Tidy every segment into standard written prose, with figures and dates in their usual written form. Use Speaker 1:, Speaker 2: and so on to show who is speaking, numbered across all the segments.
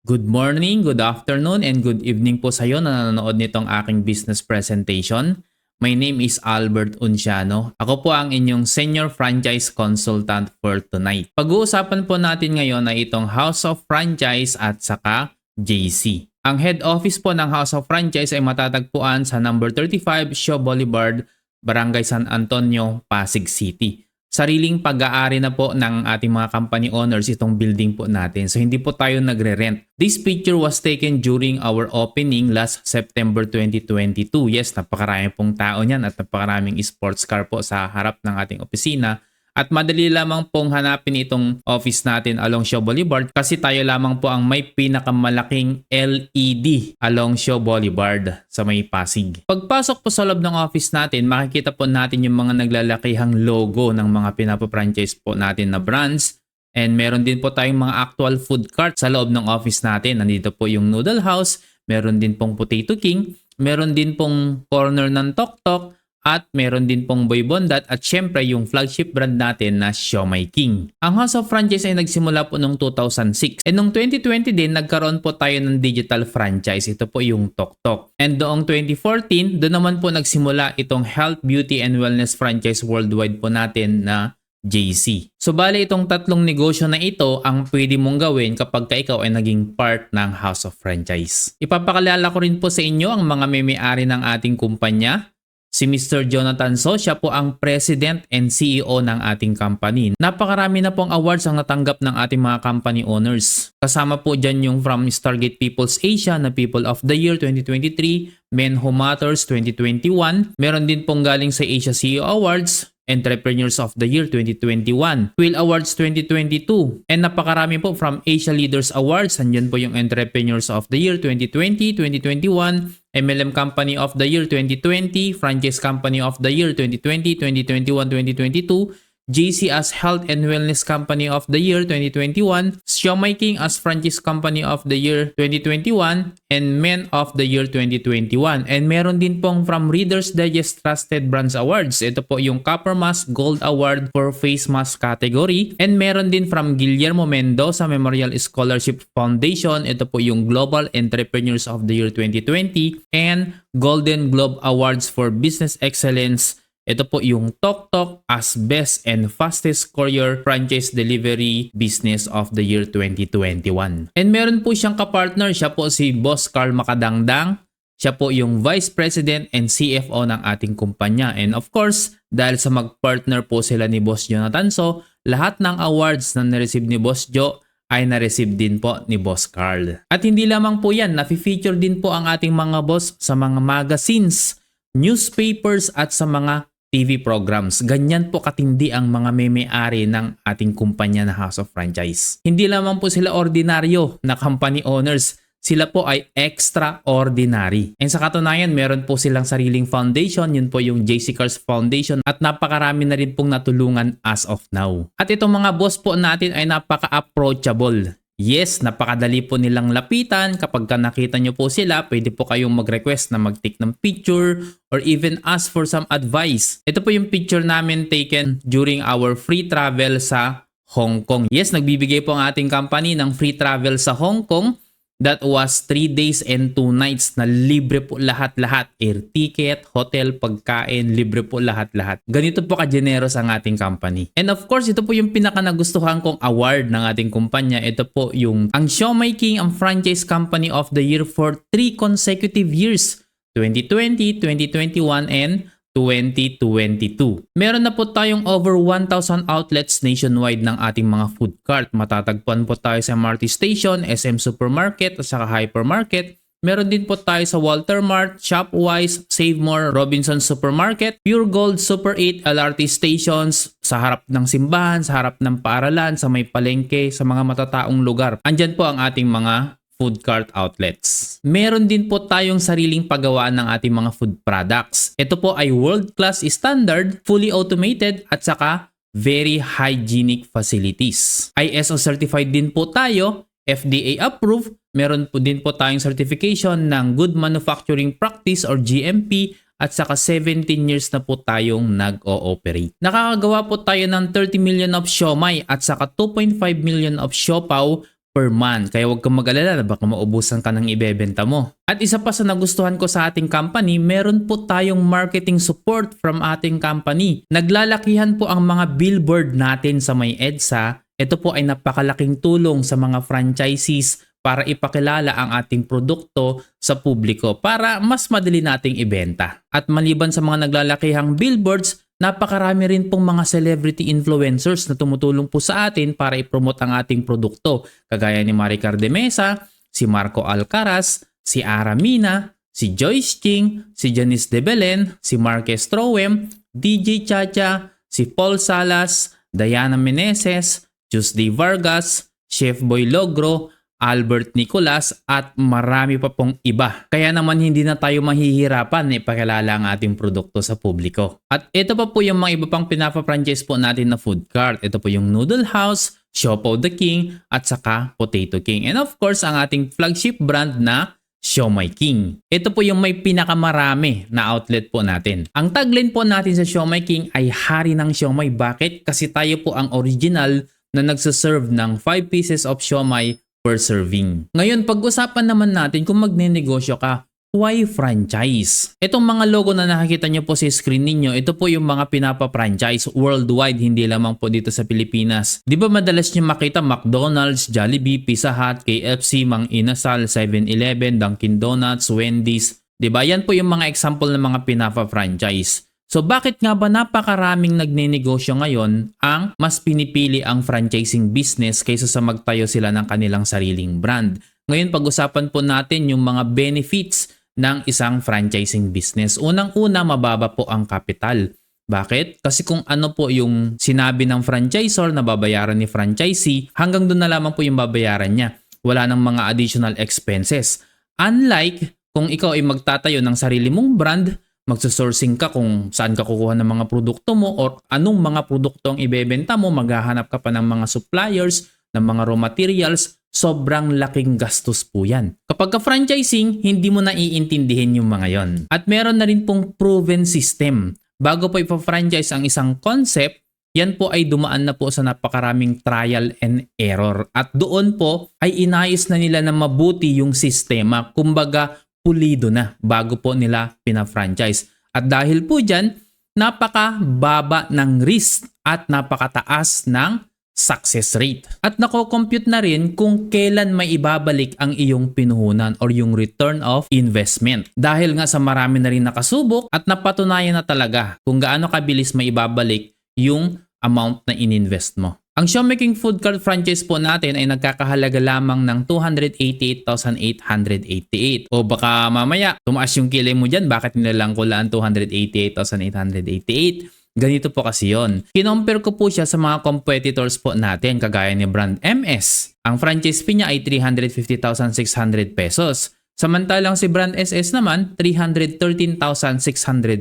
Speaker 1: Good morning, good afternoon, and good evening po sa iyo na nanonood nitong aking business presentation. My name is Albert Unciano. Ako po ang inyong Senior Franchise Consultant for tonight. Pag-uusapan po natin ngayon ay itong House of Franchise at saka JC. Ang head office po ng House of Franchise ay matatagpuan sa number 35 Shaw Boulevard, Barangay San Antonio, Pasig City. Sariling pag-aari na po ng ating mga company owners itong building po natin. So hindi po tayo nagre-rent. This picture was taken during our opening last September 2022. Yes, napakarami pong tao niyan at napakaraming sports car po sa harap ng ating opisina. At madali lamang pong hanapin itong office natin along Shaw Boulevard kasi tayo lamang po ang may pinakamalaking LED along Shaw Boulevard sa may Pasig. Pagpasok po sa loob ng office natin, makikita po natin yung mga naglalakihang logo ng mga pinapa-franchise po natin na brands. And meron din po tayong mga actual food cart sa loob ng office natin. Nandito po yung Noodle House, meron din pong Potato King, meron din pong corner ng Tok Tok, at meron din pong Boy Bondat at syempre yung flagship brand natin na Siomai King. Ang House of Franchise ay nagsimula po noong 2006. And noong 2020 din, nagkaroon po tayo ng digital franchise. Ito po yung Tok Tok. And noong 2014, doon naman po nagsimula itong Health, Beauty, and Wellness franchise worldwide po natin na JC. So bali itong tatlong negosyo na ito ang pwede mong gawin kapag ka ikaw ay naging part ng House of Franchise. Ipapakalala ko rin po sa inyo ang mga may-ari ng ating kumpanya. Si Mr. Jonathan So, siya po ang President and CEO ng ating company. Napakarami na pong awards ang natanggap ng ating mga company owners. Kasama po dyan yung from Stargate People's Asia na People of the Year 2023, Men Who Matters 2021. Meron din pong galing sa Asia CEO Awards, Entrepreneurs of the Year 2021, Quill Awards 2022, and napakarami po from Asia Leaders Awards. Andyan po yung Entrepreneurs of the Year 2020, 2021, MLM Company of the Year 2020, Franchise Company of the Year 2020, 2021, 2022, JC as Health and Wellness Company of the Year 2021, Siomai King as Franchise Company of the Year 2021, and Men of the Year 2021. And meron din pong from Reader's Digest Trusted Brands Awards. Ito po yung Copper Mask Gold Award for Face Mask category. And meron din from Guillermo Mendoza Memorial Scholarship Foundation. Ito po yung Global Entrepreneurs of the Year 2020 and Golden Globe Awards for Business Excellence. Ito po yung Tok Tok as Best and Fastest Courier Franchise Delivery Business of the Year 2021. And meron po siyang kapartner, siya po si Boss Carl Macadangdang. Siya po yung Vice President and CFO ng ating kumpanya. And of course, dahil sa mag-partner po sila ni Boss Jonathan So, lahat ng awards na na-receive ni Boss Jo ay na-receive din po ni Boss Carl. At hindi lamang po yan, na-feature din po ang ating mga boss sa mga magazines, newspapers at sa mga TV programs. Ganyan po katindi ang mga may-ari ng ating kumpanya na House of Franchise. Hindi lamang po sila ordinaryo na company owners, sila po ay extraordinary. And sa katunayan, meron po silang sariling foundation, yun po yung JC Cars Foundation at napakarami na rin pong natulungan as of now. At itong mga boss po natin ay napaka-approachable. Yes, napakadali po nilang lapitan. Kapag nakita nyo po sila, pwede po kayong mag-request na mag-take ng picture or even ask for some advice. Ito po yung picture namin taken during our free travel sa Hong Kong. Yes, nagbibigay po ang ating company ng free travel sa Hong Kong. That was 3 days and 2 nights na libre po lahat-lahat. Air ticket, hotel, pagkain, libre po lahat-lahat. Ganito po ka-generous ang ating company. And of course, ito po yung pinaka-nagustuhan kong award ng ating kumpanya. Ito po yung ang Siomai King ang Franchise Company of the Year for 3 consecutive years. 2020, 2021, and 2022. Meron na po tayong over 1,000 outlets nationwide ng ating mga food cart. Matatagpuan po tayo sa MRT Station, SM Supermarket at saka Hypermarket. Meron din po tayo sa Walter Mart, Shopwise, Save More, Robinson Supermarket, Pure Gold, Super 8, LRT stations, sa harap ng simbahan, sa harap ng paaralan, sa may palengke, sa mga matataong lugar. Andyan po ang ating mga food cart outlets. Meron din po tayong sariling paggawaan ng ating mga food products. Ito po ay world-class standard, fully automated at saka very hygienic facilities. ISO certified din po tayo, FDA approved. Meron po din po tayong certification ng Good Manufacturing Practice or GMP at saka 17 years na po tayong nag-ooperate. Nakakagawa po tayo ng 30 million of siomai at saka 2.5 million of siopaw per month. Kaya huwag kang mag-alala, baka maubusan ka ng ibebenta mo. At isa pa sa nagustuhan ko sa ating company, meron po tayong marketing support from ating company. Naglalakihan po ang mga billboard natin sa may EDSA. Ito po ay napakalaking tulong sa mga franchisees para ipakilala ang ating produkto sa publiko para mas madali nating ibenta. At maliban sa mga naglalakihang billboards, napakarami rin pong mga celebrity influencers na tumutulong po sa atin para ipromote ang ating produkto. Kagaya ni Maricar de Mesa, si Marco Alcaraz, si Ara Mina, si Joyce Ching, si Janice de Belen, si Marquez Troem, DJ Chacha, si Paul Salas, Diana Meneses, Tuesday Vargas, Chef Boy Logro, Albert Nicolas at marami pa pong iba. Kaya naman hindi na tayo mahihirapan na ipakilala ang ating produkto sa publiko. At ito pa po yung mga iba pang pinapa-franchise po natin na food cart. Ito po yung Noodle House, Siopaw the King at saka Potato King. And of course ang ating flagship brand na Siomai King. Ito po yung may pinakamarami na outlet po natin. Ang tagline po natin sa Siomai King ay hari ng siomai. Bakit? Kasi tayo po ang original na nagsaserve ng 5 pieces of siomai per serving. Ngayon, pag-usapan naman natin kung magnenegosyo ka, why franchise? Itong mga logo na nakikita nyo po sa screen ninyo, ito po yung mga pinapa-franchise worldwide, hindi lamang po dito sa Pilipinas. Di ba madalas nyo makita McDonald's, Jollibee, Pizza Hut, KFC, Mang Inasal, 7-Eleven, Dunkin Donuts, Wendy's. Di ba? Yan po yung mga example ng mga pinapa-franchise. So bakit nga ba napakaraming nagnenegosyo ngayon ang mas pinipili ang franchising business kaysa sa magtayo sila ng kanilang sariling brand? Ngayon pag-usapan po natin yung mga benefits ng isang franchising business. Unang-una, mababa po ang kapital. Bakit? Kasi kung ano po yung sinabi ng franchisor na babayaran ni franchisee, hanggang doon na lamang po yung babayaran niya. Wala nang mga additional expenses. Unlike kung ikaw ay magtatayo ng sarili mong brand, magsusourcing ka kung saan ka kukuha ng mga produkto mo or anong mga produkto ang ibebenta mo, maghahanap ka pa ng mga suppliers, ng mga raw materials, sobrang laking gastos po yan. Kapag ka-franchising, hindi mo na iintindihin yung mga yon. At meron na rin pong proven system. Bago po ipa-franchise ang isang concept, yan po ay dumaan na po sa napakaraming trial and error. At doon po ay inayos na nila na mabuti yung sistema. Kumbaga, pulido na bago po nila pina-franchise. At dahil po dyan, napakababa ng risk at napakataas ng success rate. At nako-compute na rin kung kailan may ibabalik ang iyong pinuhunan or yung return of investment. Dahil nga sa marami na rin nakasubok at napatunayan na talaga kung gaano kabilis may ibabalik yung amount na ininvest mo. Ang Siomai King Food Cart franchise po natin ay nagkakahalaga lamang ng 288,888. O baka mamaya, tumaas yung kilay mo dyan, bakit nilalang ko lang 288,888? Ganito po kasi yon. Kinompare ko po siya sa mga competitors po natin kagaya ni Brand MS. Ang franchise fee niya ay 350,600 pesos. Samantalang si Brand SS naman, 313,600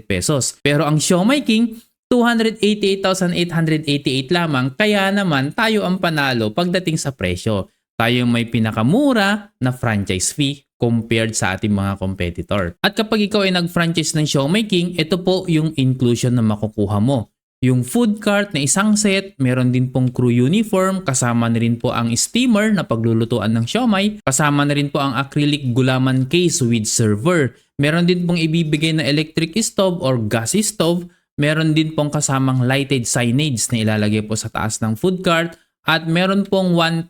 Speaker 1: pesos. Pero ang Siomai King, 288,888 lamang, kaya naman tayo ang panalo pagdating sa presyo. Tayo may pinakamura na franchise fee compared sa ating mga competitor. At kapag ikaw ay nag-franchise ng Siomai King, ito po yung inclusion na makukuha mo. Yung food cart na isang set, meron din pong crew uniform, kasama na rin po ang steamer na paglulutuan ng siomai, kasama na rin po ang acrylic gulaman case with server. Meron din pong ibibigay na electric stove or gas stove. Meron din pong kasamang lighted signage na ilalagay po sa taas ng food cart at meron pong 1,000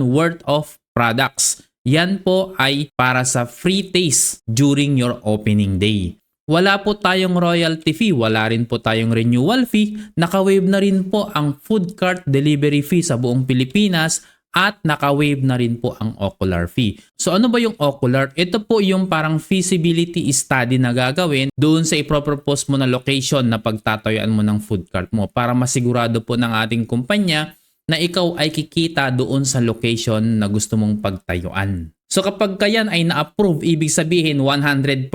Speaker 1: worth of products. Yan po ay para sa free taste during your opening day. Wala po tayong royalty fee, wala rin po tayong renewal fee, naka-waive na rin po ang food cart delivery fee sa buong Pilipinas at naka-waive na rin po ang ocular fee. So ano ba yung ocular? Ito po yung parang feasibility study na gagawin doon sa ipropropose mo na location na pagtatayuan mo ng food cart mo para masigurado po ng ating kumpanya na ikaw ay kikita doon sa location na gusto mong pagtayuan. So kapag kayan ay na-approve, ibig sabihin 100%,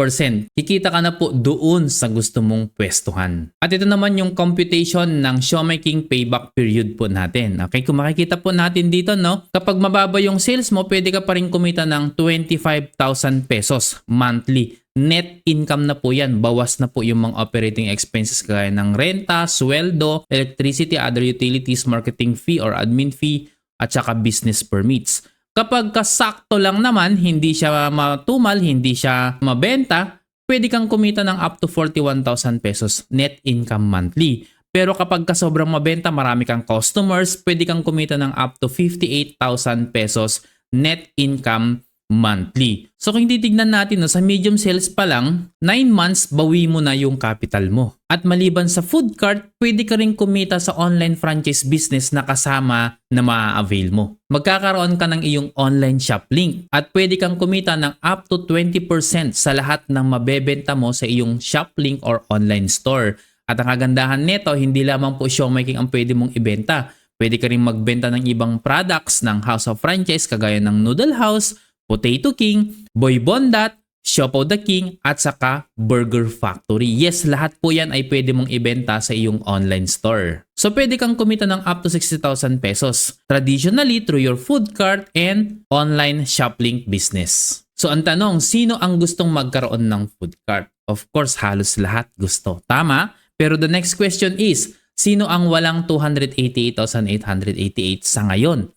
Speaker 1: kikita ka na po doon sa gusto mong pwestuhan. At ito naman yung computation ng Siomai King payback period po natin. Okay, kung makikita po natin dito, no, kapag mababa yung sales mo, pwede ka pa rin kumita ng 25,000 pesos monthly. Net income na po yan. Bawas na po yung mga operating expenses kagaya ng renta, sweldo, electricity, other utilities, marketing fee or admin fee, at saka business permits. Kapag kasakto lang naman, hindi siya matumal, hindi siya mabenta, pwede kang kumita ng up to 41,000 pesos net income monthly. Pero kapag ka sobrang mabenta, marami kang customers, pwede kang kumita ng up to 58,000 pesos net income monthly. So kung titignan natin, no, sa medium sales pa lang, 9 months bawi mo na yung capital mo. At maliban sa food cart, pwede ka rin kumita sa online franchise business na kasama na maa-avail mo. Magkakaroon ka ng iyong online shop link at pwede kang kumita ng up to 20% sa lahat ng mabebenta mo sa iyong shop link or online store. At ang kagandahan nito, hindi lamang po showmaking ang pwede mong ibenta. Pwede ka rin magbenta ng ibang products ng House of Franchise kagaya ng Noodle House, Potato King, Boy Bondat, Siopaw the King, at saka Burger Factory. Yes, lahat po yan ay pwede mong ibenta sa iyong online store. So pwede kang kumita ng up to 60,000 pesos. Traditionally, through your food cart and online shop link business. So ang tanong, sino ang gustong magkaroon ng food cart? Of course, halos lahat gusto. Tama? Pero the next question is, sino ang walang 288,888 sa ngayon?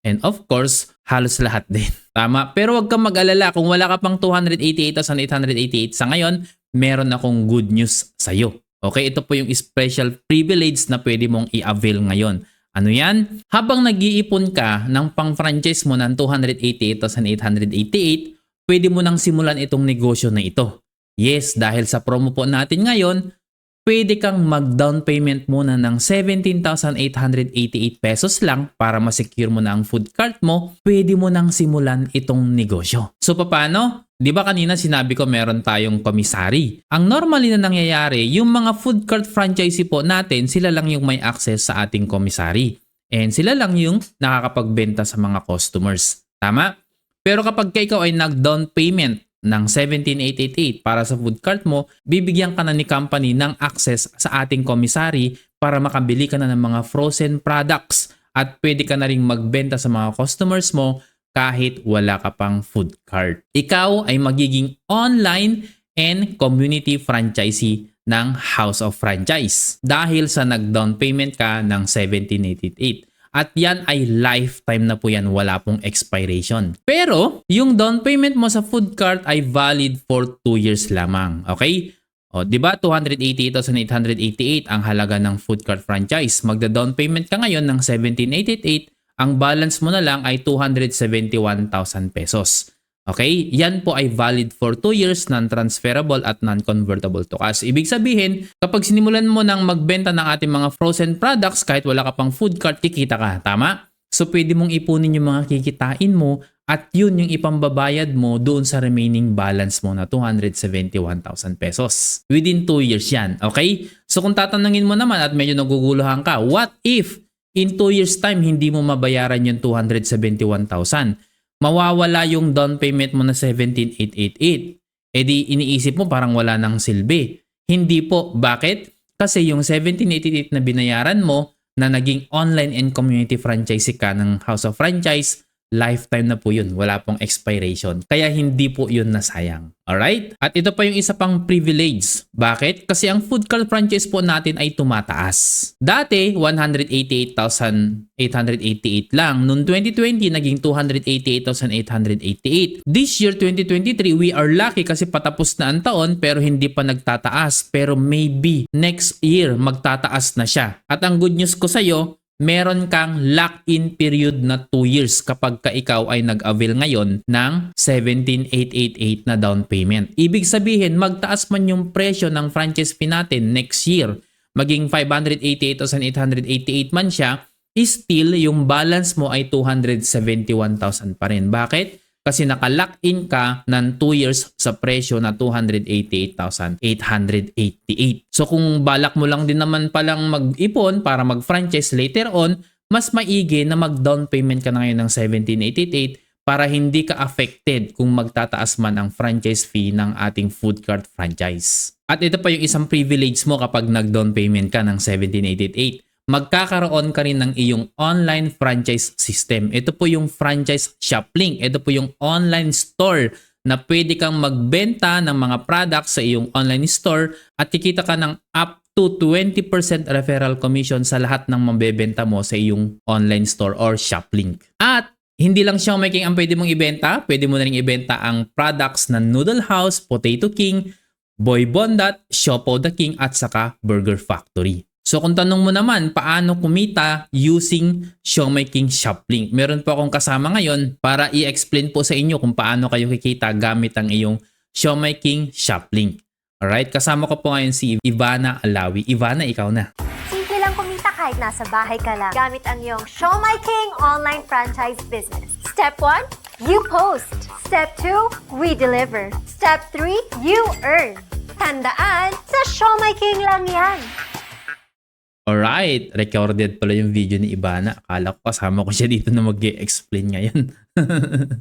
Speaker 1: And of course, halos lahat din. Tama? Pero huwag kang mag-alala. Kung wala ka pang 288,888 sa ngayon, meron akong good news sa'yo. Okay? Ito po yung special privilege na pwede mong i-avail ngayon. Ano yan? Habang nag-iipon ka ng pang-franchise mo ng 288,888, pwede mo nang simulan itong negosyo na ito. Yes, dahil sa promo po natin ngayon, pwede kang mag-down payment muna ng 17,888 pesos lang para ma-secure mo na ang food cart mo. Pwede mo nang simulan itong negosyo. So paano? Di ba kanina sinabi ko meron tayong commissary? Ang normally na nangyayari, yung mga food cart franchisee po natin, sila lang yung may access sa ating commissary. And sila lang yung nakakapagbenta sa mga customers. Tama? Pero kapag ikaw ay nag-down payment ng 17,888 para sa food cart mo, bibigyan ka na ni company ng access sa ating commissary para makabili ka na ng mga frozen products at pwede ka na rin magbenta sa mga customers mo kahit wala ka pang food cart. Ikaw ay magiging online and community franchisee ng House of Franchise dahil sa nag-down payment ka ng 17,888. At yan ay lifetime na po yan, wala pong expiration. Pero yung down payment mo sa food cart ay valid for 2 years lamang. Okay? O, di ba 288,888 ang halaga ng food cart franchise. Magda-down payment ka ngayon ng 17,888, ang balance mo na lang ay 271,000 pesos. Okay? Yan po ay valid for 2 years, non-transferable at non-convertible to cash. Ibig sabihin, kapag sinimulan mo ng magbenta ng ating mga frozen products, kahit wala ka pang food cart, kikita ka. Tama? So, pwede mong ipunin yung mga kikitain mo at yun yung ipambabayad mo doon sa remaining balance mo na 271,000 pesos. Within 2 years yan. Okay? So, kung tatanungin mo naman at medyo naguguluhan ka, what if in 2 years time hindi mo mabayaran yung 271,000? Mawawala yung down payment mo na 17,888. E di iniisip mo parang wala nang silbi. Hindi po. Bakit? Kasi yung 17,888 na binayaran mo na naging online and community franchisee ka ng House of Franchise, lifetime na po yun. Wala pong expiration. Kaya hindi po yun nasayang. Alright? At ito pa yung isa pang privilege. Bakit? Kasi ang food cart franchise po natin ay tumataas. Dati, 188,888 lang. Noong 2020, naging 288,888. This year, 2023, we are lucky kasi patapos na ang taon pero hindi pa nagtataas. Pero maybe next year, magtataas na siya. At ang good news ko sa'yo, meron kang lock-in period na 2 years kapag ka ikaw ay nag-avail ngayon ng 17,888 na down payment. Ibig sabihin, magtaas man yung presyo ng franchise fee natin next year, maging 588,888 man siya, still yung balance mo ay 271,000 pa rin. Bakit? Kasi naka-lock-in ka ng 2 years sa presyo na 288,888. So kung balak mo lang din naman palang mag-ipon para mag-franchise later on, mas maigi na mag-down payment ka na ngayon ng 17,888 para hindi ka affected kung magtataas man ang franchise fee ng ating food cart franchise. At ito pa yung isang privilege mo kapag nag-down payment ka ng 17,888. Magkakaroon ka rin ng iyong online franchise system. Ito po yung franchise shop link. Ito po yung online store na pwede kang magbenta ng mga products sa iyong online store at kikita ka ng up to 20% referral commission sa lahat ng mabebenta mo sa iyong online store or shop link. At Hindi lang Siomai King ang pwede mong ibenta, pwede mo na rin ibenta ang products ng Noodle House, Potato King, Boy Bondat, Siopaw the King at saka Burger Factory. So kung tanong mo naman paano kumita using Siomai King Shoplink, meron po akong kasama ngayon para i-explain po sa inyo kung paano kayo kikita gamit ang iyong Siomai King Shoplink. Alright, kasama ko po ngayon si Ivana Alawi. Ivana, ikaw na.
Speaker 2: Simple lang kumita kahit nasa bahay ka lang. Gamit ang iyong Siomai King online franchise business. Step 1, you post. Step 2, we deliver. Step 3, you earn. Tandaan, sa Siomai King lang yan.
Speaker 1: Alright, recorded pala yung video ni Ivana. Akala ko kasama ko siya dito na mag-explain ngayon.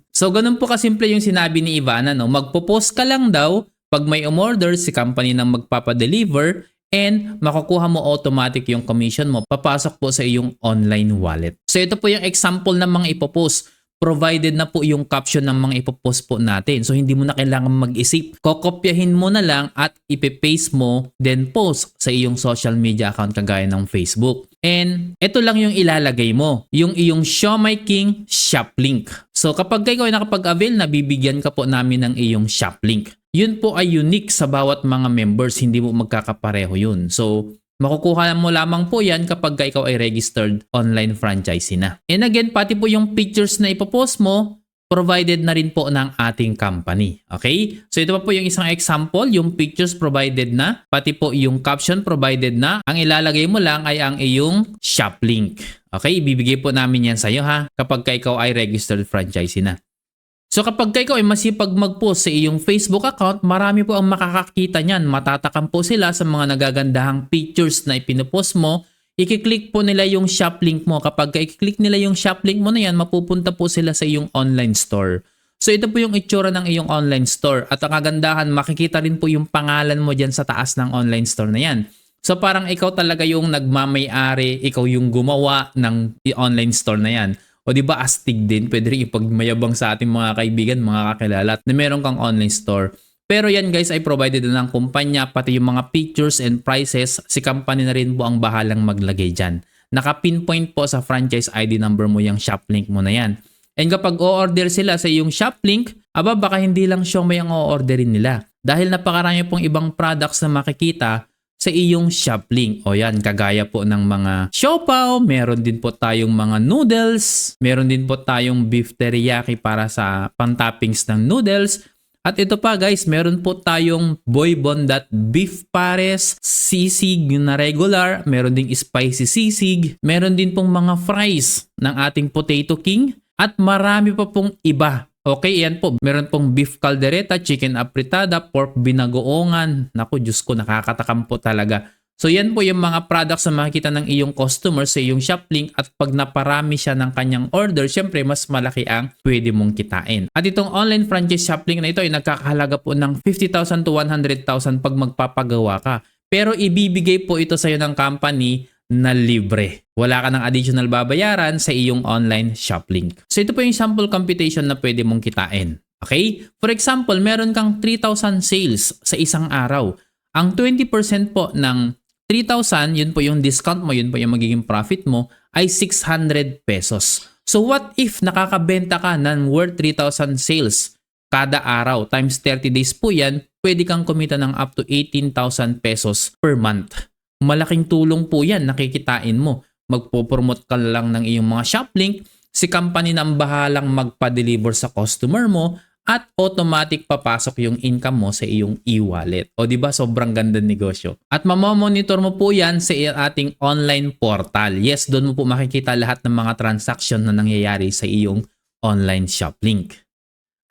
Speaker 1: So, ganun po kasimple yung sinabi ni Ivana, no? Magpo-post ka lang daw pag may umorder si company ng magpapadeliver and makukuha mo automatic yung commission mo. Papasok po sa iyong online wallet. So, ito po yung example ng mga ipopost. Provided na po yung caption ng mga ipopost po natin. So, hindi mo na kailangan mag-isip. Kokopyahin mo na lang at ipipaste mo, then post sa iyong social media account kagaya ng Facebook. And ito lang yung ilalagay mo. Yung iyong Siomai King shop link. So, kapag ikaw ay nakapag-avail, nabibigyan ka po namin ng iyong shop link. Yun po ay unique sa bawat mga members. Hindi mo magkakapareho yun. So, makukuha mo lamang po yan kapag ikaw ay registered online franchisee na. And again, pati po yung pictures na ipopost mo, provided na rin po ng ating company. Okay? So ito pa po yung isang example, yung pictures provided na, pati po yung caption provided na. Ang ilalagay mo lang ay ang iyong shop link. Okay? Ibibigay po namin yan sa iyo ha, kapag ikaw ay registered franchisee na. So kapag ikaw ay masipag mag-post sa iyong Facebook account, marami po ang makakakita niyan. Matatakam po sila sa mga nagagandahang pictures na ipinopost mo. I-click po nila yung shop link mo. Kapag i-click nila yung shop link mo na yan, mapupunta po sila sa iyong online store. So ito po yung itsura ng iyong online store. At ang kagandahan, makikita rin po yung pangalan mo dyan sa taas ng online store na yan. So parang ikaw talaga yung nagmamay-ari, ikaw yung gumawa ng online store na yan. O di ba astig din, pwede rin ipagmayabang sa ating mga kaibigan, mga kakilala na meron kang online store. Pero yan guys ay provided na ng kumpanya, pati yung mga pictures and prices, si company na rin po ang bahalang maglagay dyan. Naka-pinpoint po sa franchise ID number mo yung shop link mo na yan. And kapag o-order sila sa iyong shop link, aba baka hindi lang Siomai ang o-orderin nila. Dahil napakarami pong ibang products na makikita sa iyong shop link. O yan, kagaya po ng mga siopaw, meron din po tayong mga noodles, meron din po tayong beef teriyaki para sa pang-toppings ng noodles. At ito pa guys, meron po tayong Boy Bondat beef pares, sisig na regular, meron ding spicy sisig, meron din pong mga fries ng ating Potato King, at marami pa pong iba. Okay, yan po. Meron pong beef caldereta, chicken apritada, pork binagoongan. Naku, Diyos ko, nakakatakam po talaga. So yan po yung mga products na makikita ng iyong customer sa iyong shop link, at pag naparami siya ng kanyang order, syempre mas malaki ang pwede mong kitain. At itong online franchise shop link na ito ay nagkakahalaga po ng 50,000 to 100,000 pag magpapagawa ka. Pero ibibigay po ito sa iyo ng company na libre. Wala ka ng additional babayaran sa iyong online shop link. So ito po yung sample computation na pwede mong kitain. Okay? For example, meron kang 3,000 sales sa isang araw. Ang 20% po ng 3,000, yun po yung discount mo, yun po yung magiging profit mo, ay 600 pesos. So what if nakakabenta ka ng worth 3,000 sales kada araw? Times 30 days po yan, pwede kang kumita ng up to 18,000 pesos per month. Malaking tulong po yan, nakikitain mo. Magpo-promote ka lang ng iyong mga shop link, si company na ang bahalang magpa-deliver sa customer mo, at automatic papasok yung income mo sa iyong e-wallet. O di ba sobrang ganda negosyo. At mamamonitor mo po yan sa ating online portal. Yes, doon mo po makikita lahat ng mga transaction na nangyayari sa iyong online shop link.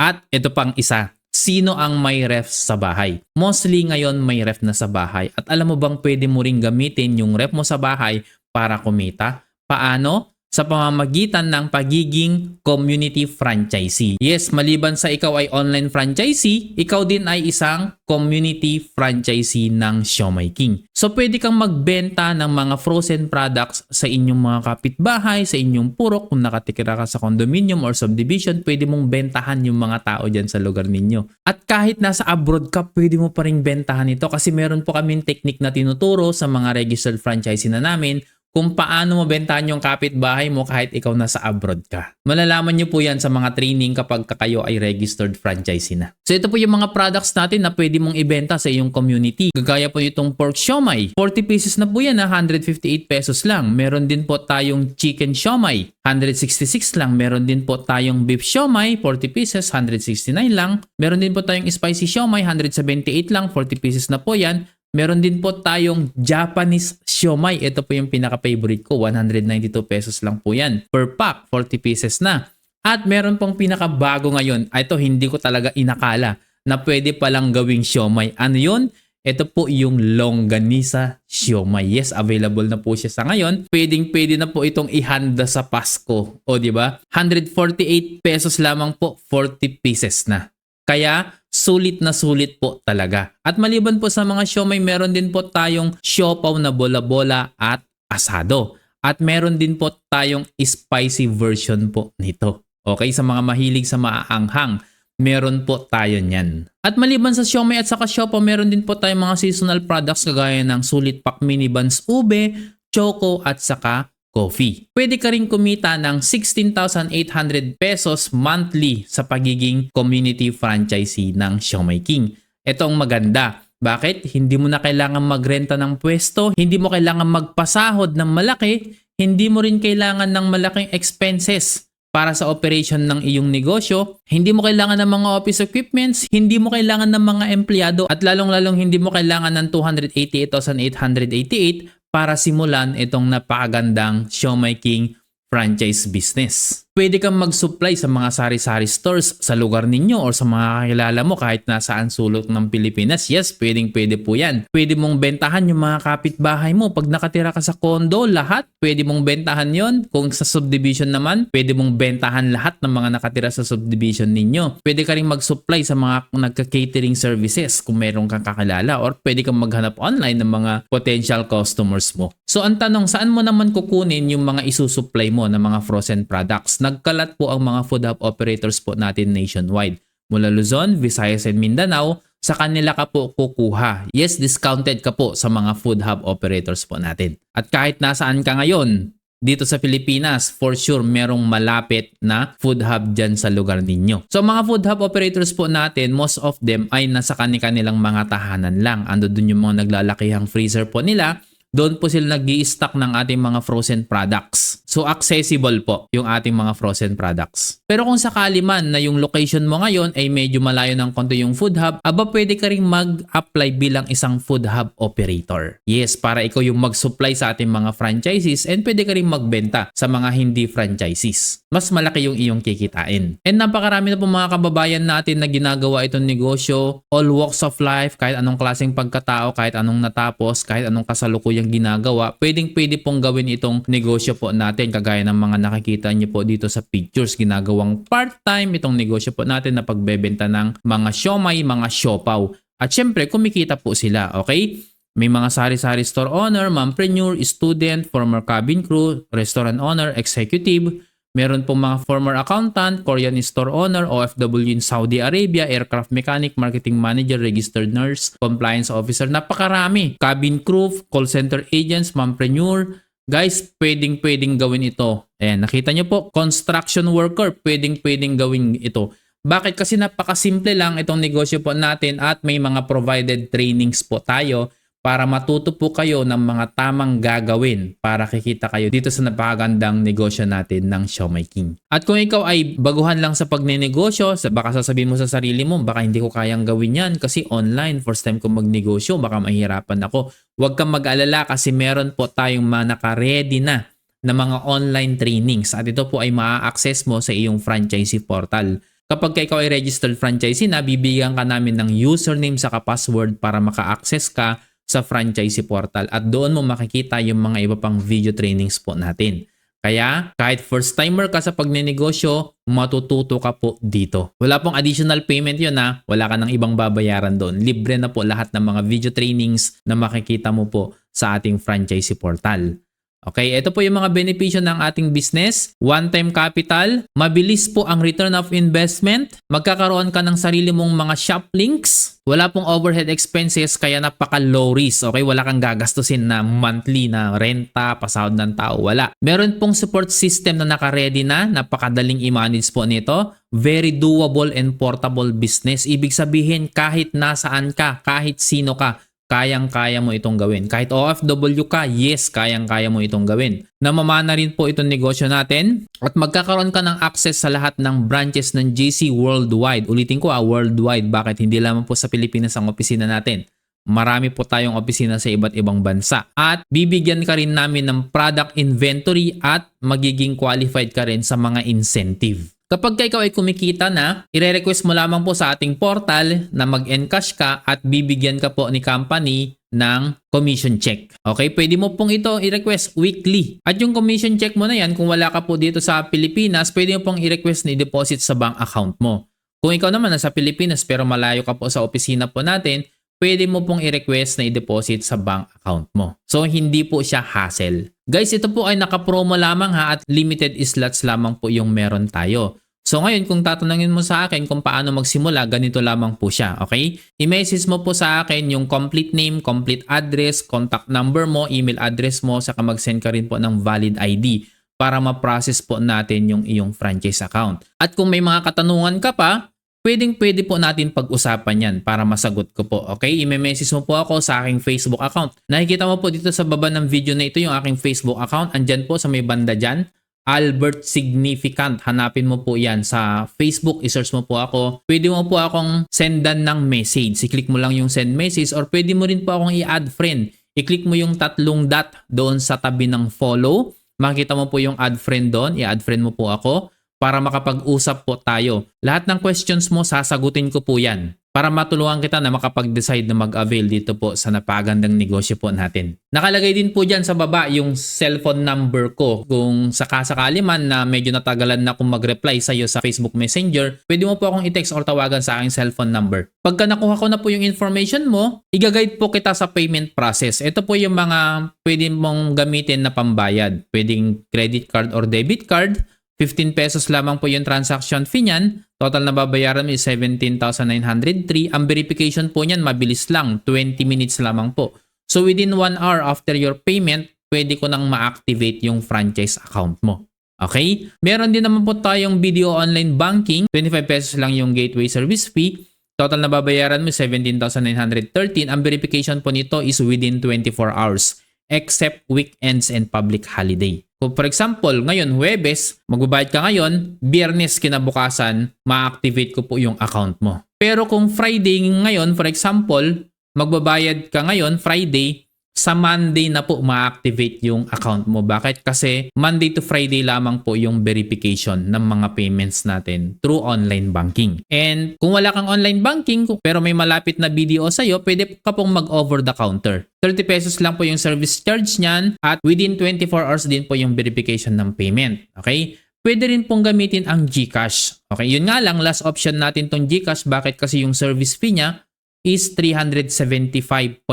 Speaker 1: At ito pang isa, sino ang may ref sa bahay? Mostly ngayon may ref na sa bahay. At alam mo bang pwede mo ring gamitin yung ref mo sa bahay para kumita? Paano? Sa pamamagitan ng pagiging community franchisee. Yes, maliban sa ikaw ay online franchisee, ikaw din ay isang community franchisee ng Siomai King. So pwede kang magbenta ng mga frozen products sa inyong mga kapitbahay, sa inyong purok. Kung nakatira ka sa condominium or subdivision, pwede mong bentahan yung mga tao dyan sa lugar ninyo. At kahit nasa abroad ka, pwede mo pa rin bentahan ito kasi meron po kaming technique na tinuturo sa mga registered franchisee na namin kung paano mo bentahan yung kapitbahay mo kahit ikaw nasa abroad ka. Malalaman nyo po yan sa mga training kapag kayo ay registered franchisee na. So ito po yung mga products natin na pwede mong ibenta sa iyong community. Gagaya po itong pork siomai. 40 pieces na po yan na 158 pesos lang. Meron din po tayong chicken siomai. 166 lang. Meron din po tayong beef siomai. 40 pieces. 169 lang. Meron din po tayong spicy siomai. 178 lang. 40 pieces na po yan. Meron din po tayong Japanese siomai. Ito po yung pinaka-favorite ko. 192 pesos lang po yan. Per pack, 40 pieces na. At meron pong pinakabago ngayon. Ito hindi ko talaga inakala na pwede palang gawing siomai. Ano yun? Ito po yung longganisa siomai. Yes, available na po siya sa ngayon. Pwedeng-pwede na po itong ihanda sa Pasko. O di ba? 148 pesos lamang po, 40 pieces na. Kaya sulit na sulit po talaga. At maliban po sa mga siomai, meron din po tayong siopaw na bola-bola at asado. At meron din po tayong spicy version po nito. Okay, sa mga mahilig sa maaanghang, meron po tayo niyan. At maliban sa siomai at saka siopaw, meron din po tayong mga seasonal products kagaya ng sulit pak mini buns ube, choco at saka coffee. Pwede ka rin kumita ng 16,800 pesos monthly sa pagiging community franchisee ng Siomai King. Ito ang maganda. Bakit? Hindi mo na kailangan magrenta ng pwesto, hindi mo kailangan magpasahod ng malaki, hindi mo rin kailangan ng malaking expenses para sa operation ng iyong negosyo, hindi mo kailangan ng mga office equipments, hindi mo kailangan ng mga empleyado, at lalong-lalong hindi mo kailangan ng 288,888 para simulan itong napakagandang Siomai King franchise business. Pwede kang mag-supply sa mga sari-sari stores sa lugar ninyo or sa mga kakilala mo kahit nasaan sulok ng Pilipinas. Yes, pwede po yan. Pwede mong bentahan yung mga kapitbahay mo. Pag nakatira ka sa condo, lahat, pwede mong bentahan yon. Kung sa subdivision naman, pwede mong bentahan lahat ng mga nakatira sa subdivision ninyo. Pwede ka rin mag-supply sa mga nagka-catering services kung meron kang kakilala, or pwede kang maghanap online ng mga potential customers mo. So ang tanong, saan mo naman kukunin yung mga isusupply mo na mga frozen products? Nagkalat po ang mga food hub operators po natin nationwide. Mula Luzon, Visayas and Mindanao, sa kanila ka po kukuha. Yes, discounted ka po sa mga food hub operators po natin. At kahit nasaan ka ngayon, dito sa Pilipinas, for sure, merong malapit na food hub dyan sa lugar ninyo. So mga food hub operators po natin, most of them ay nasa kanilang mga tahanan lang. Ando dun yung mga naglalakihang freezer po nila. Doon po sila nag-i-stock ng ating mga frozen products. So accessible po yung ating mga frozen products. Pero kung sakali man na yung location mo ngayon ay medyo malayo ng konti yung food hub, aba pwede ka rin mag-apply bilang isang food hub operator. Yes, para ikaw yung mag-supply sa ating mga franchises and pwede ka rin magbenta sa mga hindi franchises. Mas malaki yung iyong kikitain. And napakarami na po mga kababayan natin na ginagawa itong negosyo, all walks of life, kahit anong klaseng pagkatao, kahit anong natapos, kahit anong kasalukuyang ginagawa, pwede pong gawin itong negosyo po natin, kagaya ng mga nakikita niyo po dito sa pictures. Ginagawang part-time itong negosyo po natin na pagbebenta ng mga siomai, mga siopaw. At syempre, kumikita po sila, okay? May mga sari-sari store owner, mompreneur, student, former cabin crew, restaurant owner, executive. Meron pong mga former accountant, Korean store owner, OFW in Saudi Arabia, aircraft mechanic, marketing manager, registered nurse, compliance officer. Napakarami. Cabin crew, call center agents, mompreneur. Guys, pwedeng gawin ito. Ayan, nakita nyo po, construction worker, pwedeng gawin ito. Bakit? Kasi napakasimple lang itong negosyo po natin at may mga provided trainings po tayo para matuto po kayo ng mga tamang gagawin para kikita kayo dito sa napakagandang negosyo natin ng Siomai King. At kung ikaw ay baguhan lang sa pagnenegosyo, baka sasabihin mo sa sarili mo, baka hindi ko kayang gawin yan kasi online, first time ko magnegosyo, baka mahirapan ako. Huwag kang mag-alala kasi meron po tayong mga naka-ready na mga online trainings at ito po ay maa-access mo sa iyong franchisee portal. Kapag ikaw ay registered franchisee na, bibigyan ka namin ng username saka password para maka-access ka sa franchisee portal at doon mo makikita yung mga iba pang video trainings po natin. Kaya kahit first timer ka sa pagnenegosyo, matututo ka po dito. Wala pong additional payment yun ha. Wala ka ng ibang babayaran doon. Libre na po lahat ng mga video trainings na makikita mo po sa ating franchisee portal. Okay, ito po yung mga benepisyo ng ating business. One-time capital, mabilis po ang return of investment, magkakaroon ka ng sarili mong mga shop links, wala pong overhead expenses kaya napaka-low risk. Okay, wala kang gagastusin na monthly na renta, pasahod ng tao, wala. Meron pong support system na naka-ready na, napakadaling i-manage po nito. Very doable and portable business. Ibig sabihin kahit nasaan ka, kahit sino ka, kayang-kaya mo itong gawin. Kahit OFW ka, yes, kayang-kaya mo itong gawin. Namamana rin po itong negosyo natin at magkakaroon ka ng access sa lahat ng branches ng GC worldwide. Ulitin ko worldwide. Bakit? Hindi lamang po sa Pilipinas ang opisina natin. Marami po tayong opisina sa iba't ibang bansa. At bibigyan ka rin namin ng product inventory at magiging qualified ka rin sa mga incentive. Kapag ikaw ay kumikita na, ire-request mo lamang po sa ating portal na mag-encash ka at bibigyan ka po ni company ng commission check. Okay, pwede mo pong ito i-request weekly. At yung commission check mo na yan, kung wala ka po dito sa Pilipinas, pwede mo pong i-request na i-deposit sa bank account mo. Kung ikaw naman nasa Pilipinas pero malayo ka po sa opisina po natin, pwede mo pong i-request na i-deposit sa bank account mo. So, hindi po siya hassle. Guys, ito po ay naka-promo lamang ha at limited slots lamang po yung meron tayo. So ngayon, kung tatanungin mo sa akin kung paano magsimula, ganito lamang po siya, okay? I-message mo po sa akin yung complete name, complete address, contact number mo, email address mo, saka mag-send ka rin po ng valid ID para ma-process po natin yung iyong franchise account. At kung may mga katanungan ka pa, pwede po natin pag-usapan yan para masagot ko po, okay? I-message mo po ako sa aking Facebook account. Nakikita mo po dito sa baba ng video na ito yung aking Facebook account. Andyan po sa may banda dyan. Albert Significant. Hanapin mo po yan sa Facebook. I-search mo po ako. Pwede mo po akong sendan ng message. I-click mo lang yung send message or pwede mo rin po akong i-add friend. I-click mo yung tatlong dot doon sa tabi ng follow. Makikita mo po yung add friend doon. I-add friend mo po ako para makapag-usap po tayo. Lahat ng questions mo, sasagutin ko po yan para matulungan kita na makapag-decide na mag-avail dito po sa napagandang negosyo po natin. Nakalagay din po dyan sa baba yung cellphone number ko. Kung sakasakali man na medyo natagalan na akong mag-reply sa iyo sa Facebook Messenger, pwede mo po akong i-text or tawagan sa aking cellphone number. Pagka nakuha ko na po yung information mo, i-guide po kita sa payment process. Ito po yung mga pwede mong gamitin na pambayad. Pwedeng credit card or debit card. 15 pesos lamang po yung transaction fee niyan. Total na babayaran mo is 17,903. Ang verification po niyan mabilis lang, 20 minutes lamang po. So within 1 hour after your payment, pwede ko nang ma-activate yung franchise account mo. Okay? Meron din naman po tayong video online banking. 25 pesos lang yung gateway service fee. Total na babayaran mo 17,913. Ang verification po nito is within 24 hours except weekends and public holiday. Kung for example, ngayon Huwebes, magbabayad ka ngayon, Biyernes kinabukasan, ma-activate ko po yung account mo. Pero kung Friday ngayon, for example, magbabayad ka ngayon, Friday, sa Monday na po ma-activate yung account mo. Bakit? Kasi Monday to Friday lamang po yung verification ng mga payments natin through online banking. And kung wala kang online banking, pero may malapit na BDO sa'yo, pwede ka pong mag-over the counter. 30 pesos lang po yung service charge niyan at within 24 hours din po yung verification ng payment. Okay? Pwede rin pong gamitin ang GCash. Okay, yun nga lang, last option natin tong GCash. Bakit? Kasi yung service fee niya is 375.27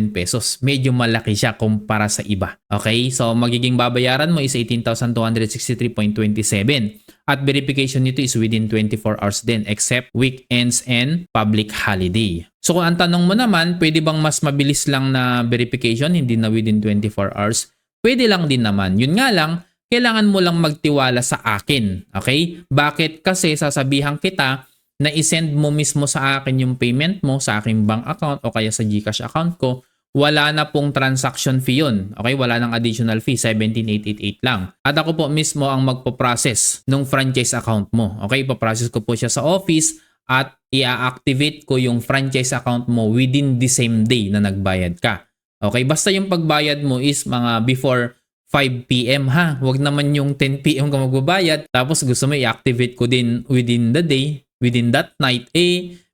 Speaker 1: pesos. Medyo malaki siya kumpara sa iba. Okay? So, magiging babayaran mo is 18,263.27. At verification nito is within 24 hours din except weekends and public holiday. So, kung ang tanong mo naman, pwede bang mas mabilis lang na verification, hindi na within 24 hours? Pwede lang din naman. Yun nga lang, kailangan mo lang magtiwala sa akin. Okay? Bakit? Kasi sasabihan kita na isend mo mismo sa akin yung payment mo sa aking bank account o kaya sa GCash account ko, wala na pong transaction fee yun. Okay? Wala nang additional fee, 17,888 lang. At ako po mismo ang magpo-process ng franchise account mo. Okay? Ipaprocess ko po siya sa office at i-activate ko yung franchise account mo within the same day na nagbayad ka. Okay? Basta yung pagbayad mo is mga before 5 PM ha. Huwag naman yung 10 PM ka magbabayad tapos gusto mo i-activate ko din within the day, within that night,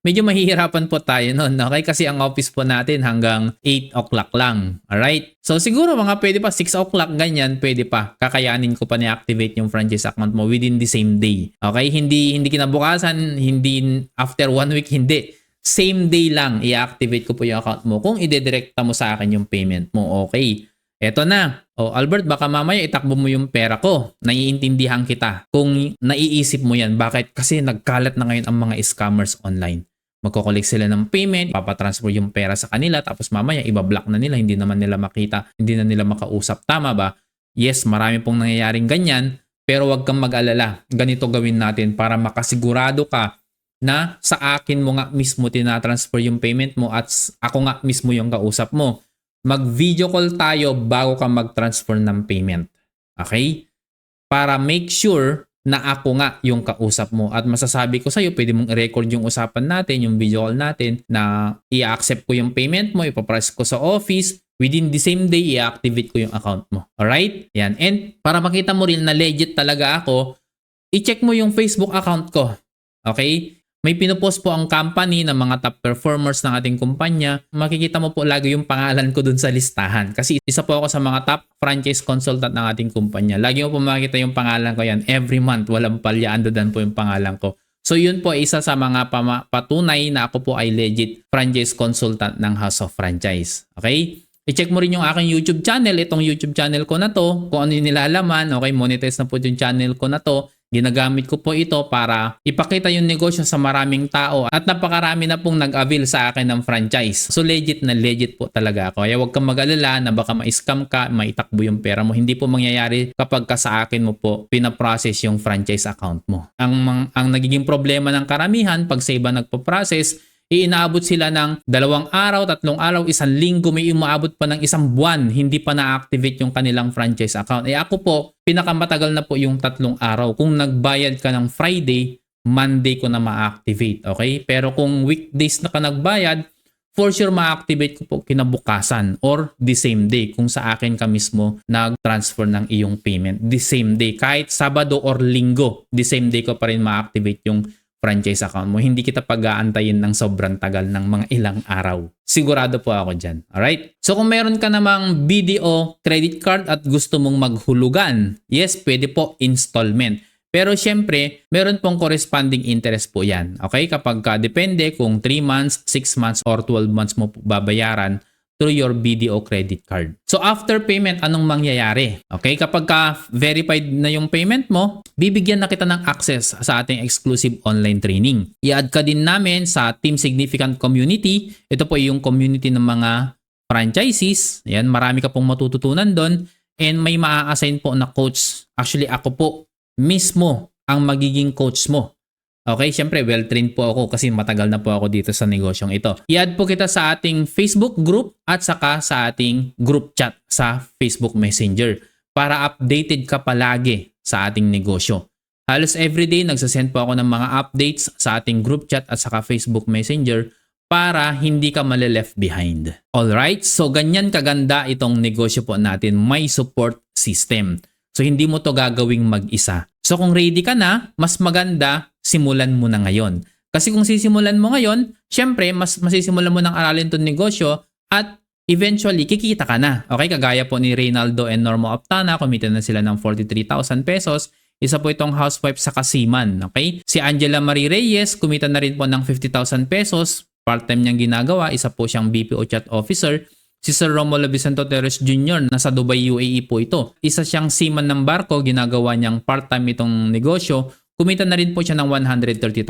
Speaker 1: medyo mahihirapan po tayo nun, okay? Kasi ang office po natin hanggang 8 o'clock lang, alright? So siguro mga pwede pa, 6 o'clock, ganyan, pwede pa. Kakayanin ko pa ni-activate yung franchise account mo within the same day, okay? Hindi kinabukasan, hindi after 1 week, hindi. Same day lang, i-activate ko po yung account mo kung ide-directa mo sa akin yung payment mo, okay? Eto na. O Albert, baka mamaya itakbo mo yung pera ko. Naiintindihan kita. Kung naiisip mo yan, bakit? Kasi nagkalat na ngayon ang mga scammers online. Magko-collect sila ng payment, papatransfer yung pera sa kanila, tapos mamaya ibablock na nila, hindi naman nila makita, hindi na nila makausap. Tama ba? Yes, marami pong nangyayaring ganyan, pero wag kang mag-alala. Ganito gawin natin para makasigurado ka na sa akin mo nga mismo tinatransfer yung payment mo at ako nga mismo yung kausap mo. Mag-video call tayo bago ka mag-transfer ng payment. Okay? Para make sure na ako nga yung kausap mo. At masasabi ko sa'yo, pwede mong i-record yung usapan natin, yung video call natin, na i-accept ko yung payment mo, ipapress ko sa office, within the same day, i-activate ko yung account mo. Alright? Yan. And para makita mo rin na legit talaga ako, i-check mo yung Facebook account ko. Okay? May pinupost po ang company ng mga top performers ng ating kumpanya. Makikita mo po lagi yung pangalan ko dun sa listahan. Kasi isa po ako sa mga top franchise consultant ng ating kumpanya. Lagi mo po makikita yung pangalan ko yan. Every month, walang palya, andodan po yung pangalan ko. So yun po isa sa mga patunay na ako po ay legit franchise consultant ng House of Franchise. Okay? I-check mo rin yung aking YouTube channel. Itong YouTube channel ko na to, kung ano yung nilalaman. Okay, monetize na po yung channel ko na to. Ginagamit ko po ito para ipakita yung negosyo sa maraming tao at napakarami na pong nag-avail sa akin ng franchise. So legit na legit po talaga ako. Kaya huwag kang mag-alala na baka ma-scam ka, maitakbo yung pera mo. Hindi po mangyayari kapag ka sa akin mo po pinaprocess yung franchise account mo. Ang nagiging problema ng karamihan pag sa iba nagpo-process, inaabot sila ng 2 araw, 3 araw, 1 linggo, may umaabot pa ng 1 buwan, hindi pa na-activate yung kanilang franchise account. Ako po, pinakamatagal na po yung 3 araw. Kung nagbayad ka ng Friday, Monday ko na ma-activate. Okay? Pero kung weekdays na ka nagbayad, for sure ma-activate ko po kinabukasan or the same day kung sa akin ka mismo nag-transfer ng iyong payment. The same day. Kahit Sabado or Linggo, the same day ko pa rin ma-activate yung franchise account mo. Hindi kita pag-aantayin ng sobrang tagal ng mga ilang araw. Sigurado po ako dyan. Alright? So kung meron ka namang BDO credit card at gusto mong maghulugan, yes, pwede po installment. Pero syempre, meron pong corresponding interest po yan. Okay? Kapag depende kung 3 months, 6 months, or 12 months mo babayaran through your BDO credit card. So after payment, anong mangyayari? Okay, kapag verified na yung payment mo, bibigyan na kita ng access sa ating exclusive online training. I-add ka din namin sa Team Significant Community. Ito po yung community ng mga franchisees. Yan, marami ka pong matututunan doon. And may maa-assign po na coach. Actually, ako po mismo ang magiging coach mo. Okay, syempre well-trained po ako kasi matagal na po ako dito sa negosyong ito. I-add po kita sa ating Facebook group at saka sa ating group chat sa Facebook Messenger para updated ka palagi sa ating negosyo. Halos everyday nagsasend po ako ng mga updates sa ating group chat at saka Facebook Messenger para hindi ka mali-left behind. Alright, so ganyan kaganda itong negosyo po natin. May support system. So hindi mo to gagawing mag-isa. So kung ready ka na, mas maganda simulan mo na ngayon. Kasi kung sisimulan mo ngayon, syempre mas masisimulan mo ng aralin itong negosyo at eventually kikita ka na. Okay, kagaya po ni Reynaldo and Norma Optana, kumita na sila ng 43,000 pesos. Isa po itong housewife sa Kasiman. Okay? Si Angela Marie Reyes, kumita na rin po ng 50,000 pesos. Part-time niyang ginagawa. Isa po siyang BPO chat officer. Si Sir Romulo Vicento Torres Jr. nasa Dubai, UAE po ito. Isa siyang seaman ng barko, ginagawa niyang part-time itong negosyo. Kumita na rin po siya ng 130,000.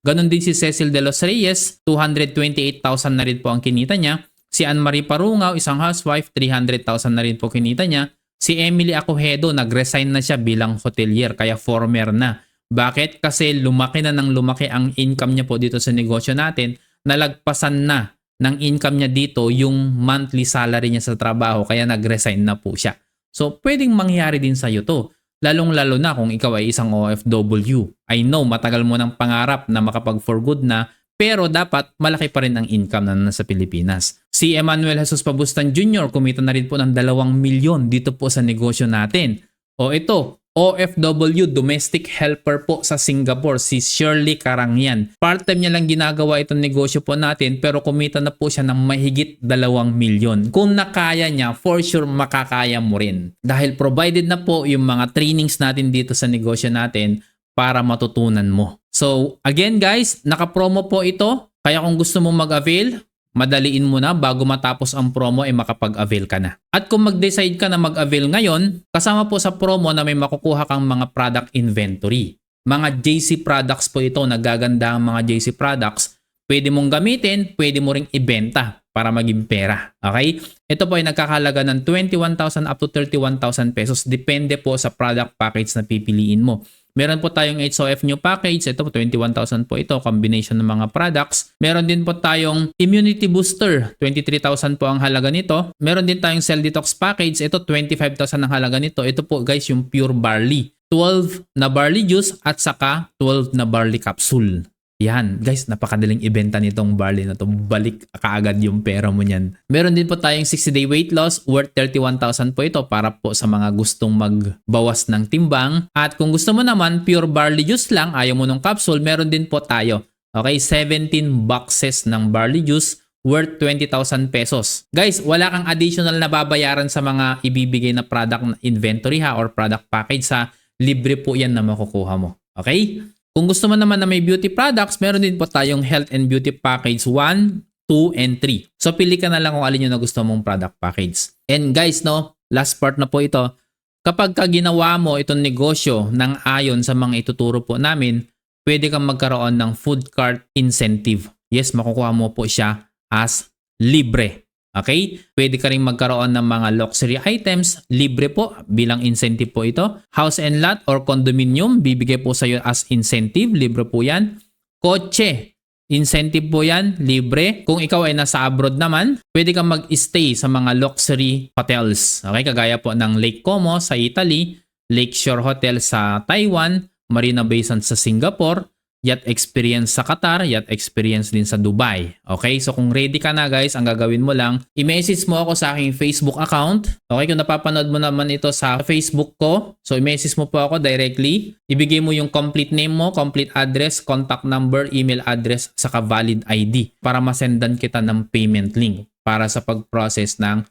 Speaker 1: Ganon din si Cecil de los Reyes, 228,000 na rin po ang kinita niya. Si Anne-Marie Parungaw, isang housewife, 300,000 na rin po kinita niya. Si Emily Acojedo, nag-resign na siya bilang hotelier, kaya former na. Bakit? Kasi lumaki na ng lumaki ang income niya po dito sa negosyo natin. Nalagpasan na ng income niya dito yung monthly salary niya sa trabaho, kaya nag-resign na po siya. So, pwedeng mangyari din sa'yo to. Lalong-lalo na kung ikaw ay isang OFW. I know, matagal mo ng pangarap na makapag-for good na, pero dapat malaki pa rin ang income na nasa Pilipinas. Si Emmanuel Jesus Pabustan Jr. kumita na rin po ng 2 milyon dito po sa negosyo natin. O ito, OFW, domestic helper po sa Singapore, si Shirley Karangyan. Part-time niya lang ginagawa itong negosyo po natin pero kumita na po siya ng mahigit 2 milyon. Kung nakaya niya, for sure makakaya mo rin. Dahil provided na po yung mga trainings natin dito sa negosyo natin para matutunan mo. So again guys, naka-promo po ito. Kaya kung gusto mong mag-avail, madaliin mo na bago matapos ang promo ay makapag-avail ka na. At kung mag-decide ka na mag-avail ngayon, kasama po sa promo na may makukuha kang mga product inventory. Mga JC products po ito, nagaganda ang mga JC products. Pwede mong gamitin, pwede mo ring ibenta para maging pera. Okay? Ito po ay nagkakahalaga ng 21,000 up to 31,000 pesos. Depende po sa product package na pipiliin mo. Meron po tayong HOF new package. Ito po 21,000 po ito. Combination ng mga products. Meron din po tayong immunity booster. 23,000 po ang halaga nito. Meron din tayong cell detox package. Ito 25,000 ang halaga nito. Ito po guys yung pure barley. 12 na barley juice at saka 12 na barley capsule. Yan, guys, napakadaling ibenta nitong barley na to. Balik kaagad yung pera mo niyan. Meron din po tayong 60-day weight loss worth 31,000 po ito para po sa mga gustong magbawas ng timbang. At kung gusto mo naman pure barley juice lang, ayaw mo ng capsule, meron din po tayo. Okay, 17 boxes ng barley juice worth 20,000 pesos. Guys, wala kang additional na babayaran sa mga ibibigay na product inventory ha or product package ha. Libre po yan na makukuha mo. Okay? Kung gusto mo naman na may beauty products, meron din po tayong health and beauty package 1, 2, and 3. So pili ka na lang kung alin yung na gusto mong product package. And guys, no, last part na po ito. Kapag ka ginawa mo itong negosyo ng ayon sa mga ituturo po namin, pwede kang magkaroon ng food cart incentive. Yes, makukuha mo po siya as libre. Okay? Pwede ka rin magkaroon ng mga luxury items. Libre po bilang incentive po ito. House and lot or condominium, bibigay po sa iyo as incentive. Libre po yan. Kotse, incentive po yan. Libre. Kung ikaw ay nasa abroad naman, pwede kang mag-stay sa mga luxury hotels. Okay? Kagaya po ng Lake Como sa Italy, Lakeshore Hotel sa Taiwan, Marina Bay Sands sa Singapore, yacht experience sa Qatar, yacht experience din sa Dubai. Okay? So kung ready ka na guys, ang gagawin mo lang, i-message mo ako sa aking Facebook account. Okay? Kung napapanood mo naman ito sa Facebook ko, so i-message mo po ako directly. Ibigay mo yung complete name mo, complete address, contact number, email address, saka valid ID para masendan kita ng payment link para sa pag-process ng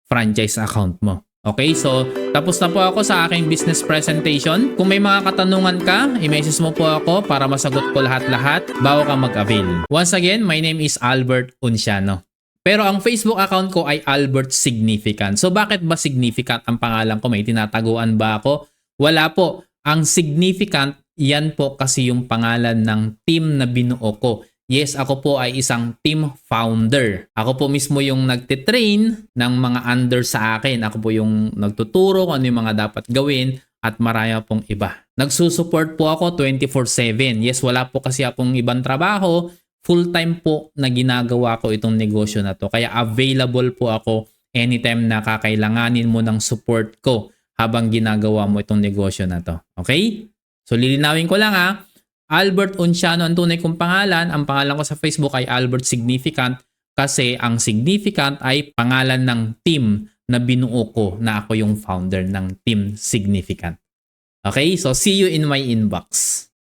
Speaker 1: franchise account mo. Okay, so tapos na po ako sa aking business presentation. Kung may mga katanungan ka, i-message mo po ako para masagot ko lahat-lahat bago ka mag-avail. Once again, my name is Albert Unciano. Pero ang Facebook account ko ay Albert Significant. So bakit ba Significant ang pangalan ko? May tinataguan ba ako? Wala po. Ang Significant, yan po kasi yung pangalan ng team na binuo ko. Yes, ako po ay isang team founder. Ako po mismo yung nagtitrain ng mga under sa akin. Ako po yung nagtuturo kung ano yung mga dapat gawin at marami pong iba. Nagsusupport po ako 24/7. Yes, wala po kasi akong ibang trabaho. Full-time po na ginagawa ko itong negosyo na to. Kaya available po ako anytime na kakailanganin mo ng support ko habang ginagawa mo itong negosyo na to. Okay? So lilinawin ko lang ha. Albert Unciano ang tunay kong pangalan. Ang pangalan ko sa Facebook ay Albert Significant kasi ang Significant ay pangalan ng team na binuo ko na ako yung founder ng Team Significant. Okay? So see you in my inbox.